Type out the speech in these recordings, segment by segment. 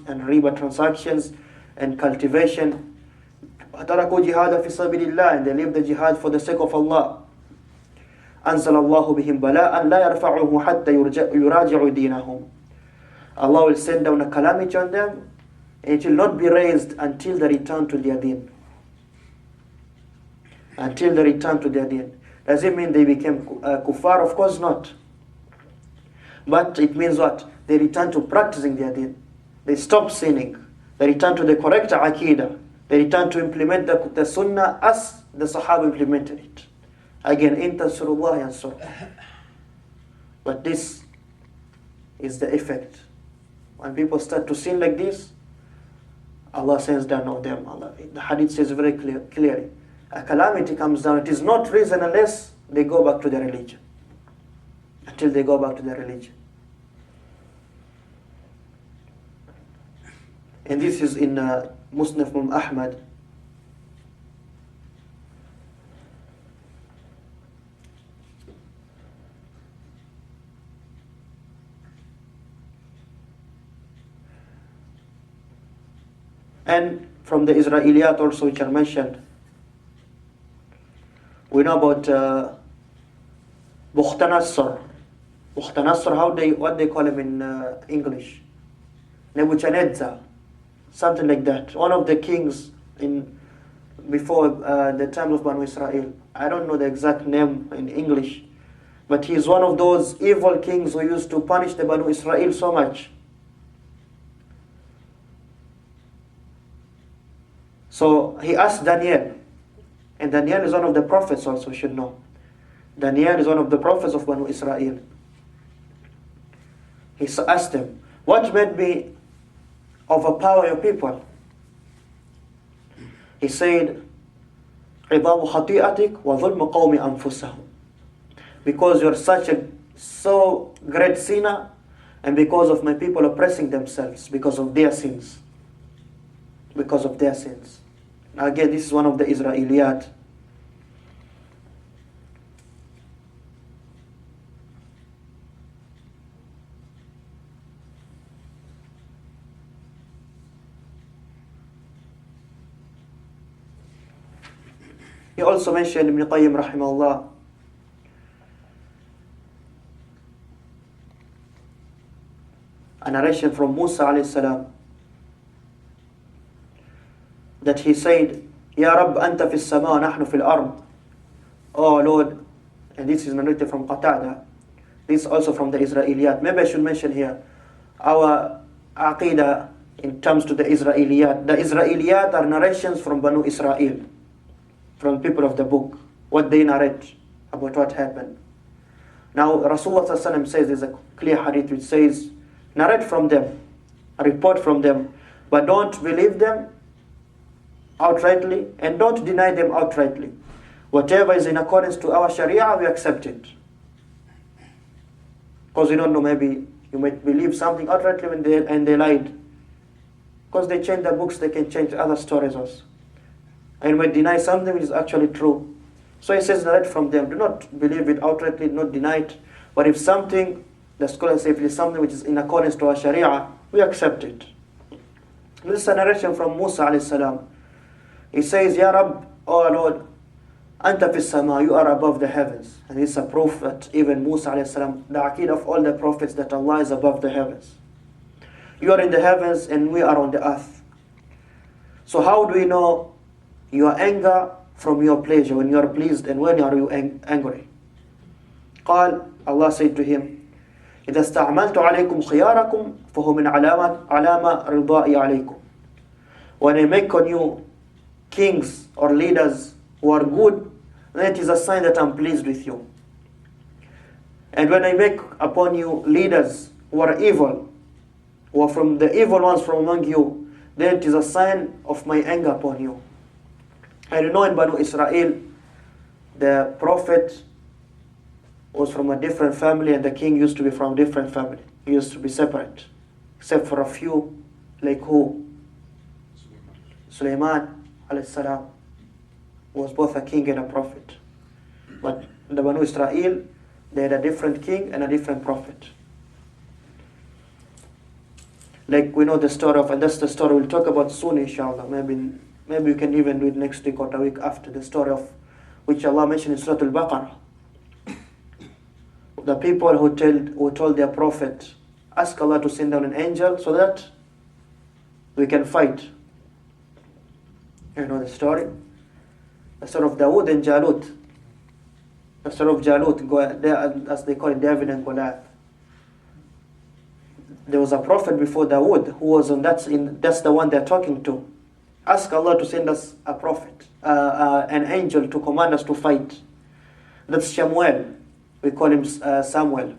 and riba transactions and cultivation. وَتَرَكُوا جِهَادًا فِي سَبِيلِ اللَّهِ, and they leave the jihad for the sake of Allah. أَنزَلَ اللَّهُ بِهِمْ بَلَاءً لَا يَرْفَعُهُ حَتَّى يُرَاجِعُ دِينَهُم. Allah will send down a calamity on them, and it will not be raised until they return to their deen. Until they return to their deen. Does it mean they became kuffar? Of course not. But it means what? They return to practicing their deen. They stop sinning. They return to the correct aqidah. They return to implement the sunnah as the Sahaba implemented it. Again, in tansurullah yansurkum. But this is the effect. When people start to sin like this, Allah sends down on them. The hadith says very clearly, a calamity comes down. It is not reason unless they go back to their religion. Until they go back to their religion. And this is in Musnad from Ahmad. And from the Israeliyat also, which are mentioned, we know about Bukhtanasr. Bukhtanasr, what they call him in English? Nebuchadnezzar, something like that. One of the kings before the time of Banu Israel. I don't know the exact name in English, but he is one of those evil kings who used to punish the Banu Israel so much. So he asked Daniel, and Daniel is one of the prophets also, you should know. Daniel is one of the prophets of Banu Israel. He asked him, what made me overpower your people? He said, عِظَامُ خَطِيئَتِكَ وَظُلْمُ قَوْمِ أَنفُسَهُمْ. Because you're so great sinner, and because of my people oppressing themselves, because of their sins. Because of their sins. Again, this is one of the Israeliyat. He also mentioned Ibn Qayyim rahimahullah a narration from Musa alayhi salam, that he said, Ya Rabb, anta fi as-sama wa nahnu fi al-ard. Oh Lord, and this is narrated from Qatada. This is also from the Israeliyat. Maybe I should mention here our aqidah in terms to the Israeliyat. The Israeliyat are narrations from Banu Israel, from people of the book, what they narrate about what happened. Now Rasulullah says, there's a clear hadith which says, narrate from them, report from them, but don't believe them outrightly, and don't deny them outrightly. Whatever is in accordance to our Sharia, we accept it. Because you don't know, maybe you might believe something outrightly and they lied. Because they change the books, they can change other stories also. And you might deny something which is actually true. So he says, narrate from them. Do not believe it outrightly, do not deny it. But if something, the scholars say, if it is something which is in accordance to our Sharia, we accept it. This is a narration from Musa alayhi salam. He says, Ya Rabb, oh Lord, Anta fi sama, you are above the heavens. And this is a proof that even Musa alayhi salam, the aqid of all the prophets, that Allah is above the heavens. You are in the heavens and we are on the earth. So how do we know your anger from your pleasure, when you are pleased and when are you angry? قال, Allah said to him, إذا استعملت عليكم خياركم فهو من علامة رضائي عليكم. When I make on you kings or leaders who are good, then it is a sign that I'm pleased with you. And when I make upon you leaders who are evil, who are from the evil ones from among you, then it is a sign of my anger upon you. And you know, in Banu Israel, the prophet was from a different family and the king used to be from a different family. He used to be separate, except for a few, like who? Sulaiman alayhi salam was both a king and a prophet. But the Banu Israel, they had a different king and a different prophet. Like we know the story of, and that's the story we'll talk about soon, inshallah. Maybe we can even do it next week or the week after. The story of which Allah mentioned in Surah Al-Baqarah. The people who told their prophet, ask Allah to send down an angel so that we can fight. You know the story? The story of Dawood and Jalut. The story of Jalut, as they call it, David and Goliath. There was a prophet before Dawood who was that's the one they're talking to. Ask Allah to send us a prophet, an angel to command us to fight. That's Shamuel. We call him Samuel.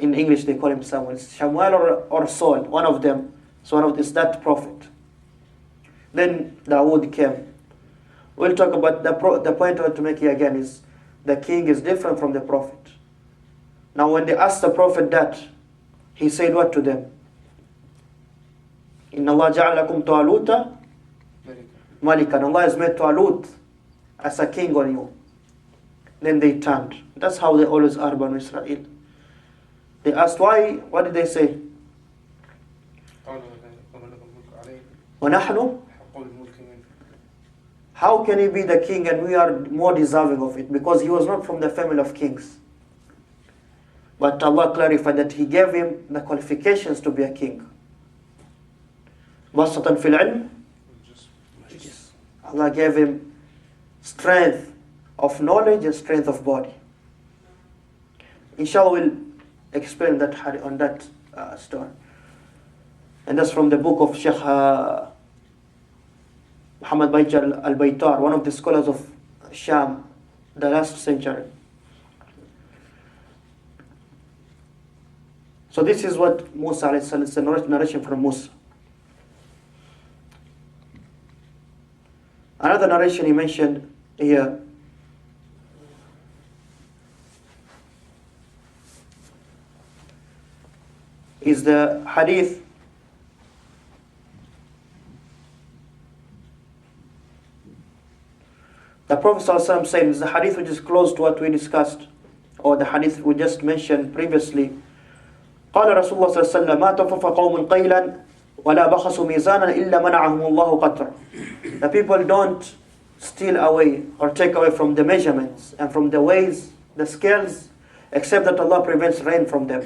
In English they call him Samuel. Shamuel or Saul, one of them. So it's that prophet. Then Dawood came. We'll talk about the point I want to make here again is the king is different from the prophet. Now when they asked the prophet that, he said what to them? Inna Allah ja'alakum Taluta Malikan. Allah has made Talut as a king on you. Then they turned. That's how they always are, Banu Israel. They asked why. What did they say? وَنَحْنُ. How can he be the king and we are more deserving of it? Because he was not from the family of kings. But Allah clarified that He gave him the qualifications to be a king. بَسَطًا فِي الْعِلْمِ. Allah gave him strength of knowledge and strength of body. Inshallah we'll explain that on that story. And that's from the book of Sheikh Muhammad Baijar al-Baitar, one of the scholars of Sham, the last century. So this is what Musa alayhi salam, it's a narration from Musa. Another narration he mentioned here is the hadith the Prophet ﷺ said, is the hadith which is close to what we discussed, or the hadith we just mentioned previously. قال رسول الله صلى الله عليه وسلم ما طفف قوم قيلا ولا بخسوا ميزانا إلا منعهم الله قطرا. The people don't steal away or take away from the measurements and from the weighs, the scales, except that Allah prevents rain from them.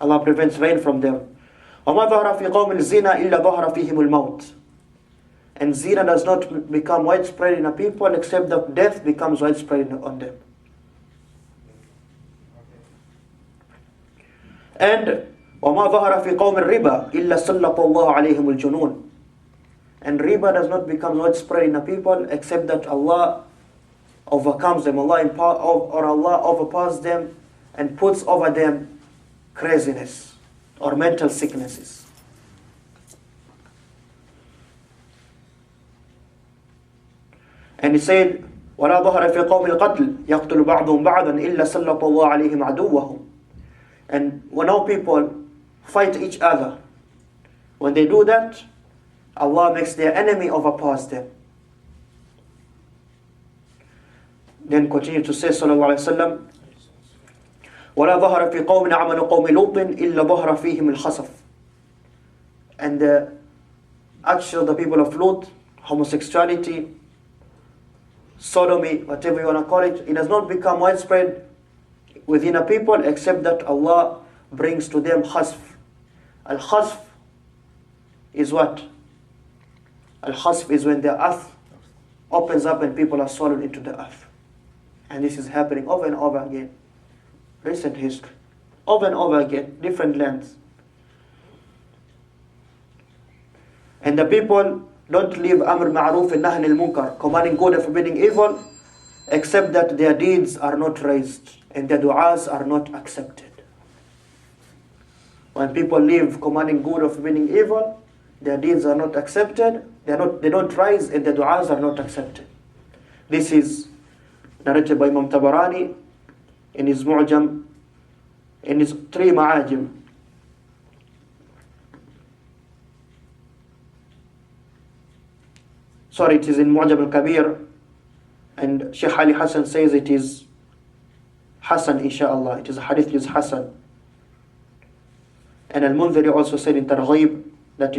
Allah prevents rain from them. وما ظهر في قوم الزنا إلا ظهر فيهم الموت. And zina does not become widespread in a people except that death becomes widespread on them. And وَمَا ظَهَرَ فِي قَوْمِ الرِّبَى إِلَّا سَلَّطَ اللَّهُ عَلَيْهِمُ الْجُنُونَ. And riba does not become widespread in a people except that Allah overcomes them, Allah overpowers them and puts over them craziness or mental sicknesses. And he said, وَلَا ظَهَرَ فِي قَوْمِ الْقَتْلِ يَقْتُلُ بَعْضُهُمْ بَعْضًا إِلَّا سَلَّطَ اللَّهُ عَلَيْهِمْ عَدُوَّهُمْ. And when our people fight each other, when they do that, Allah makes their enemy overpowers them. Then continue to say, sallallahu alayhi wa sallam, وَلَا ظَهَرَ فِي قَوْمٍ عَمَلُ قَوْمِ لُوطٍ إِلَّا ظَهَرَ فِيهِمْ الْخَسَفِ. And the action of the people of Lut, homosexuality, sodomy, whatever you want to call it, it does not become widespread within a people except that Allah brings to them khasf. Al-khasf is what? Al-khasf is when the earth opens up and people are swallowed into the earth. And this is happening over and over again. Recent history. Over and over again, different lands. And the people don't leave Amr Ma'ruf and Nahy al-Munkar, commanding good and forbidding evil, except that their deeds are not raised and their du'as are not accepted. When people leave commanding good or forbidding evil, their deeds are not accepted, they don't rise and their du'as are not accepted. This is narrated by Imam Tabarani in his Mu'jam, in his 3 Ma'ajim. Sorry, it is in Mu'jam al-Kabir, and Sheikh Ali Hassan says it is Hassan, inshallah. It is a hadith, it is Hassan. And And Al-Mundhiri also said in Targhib that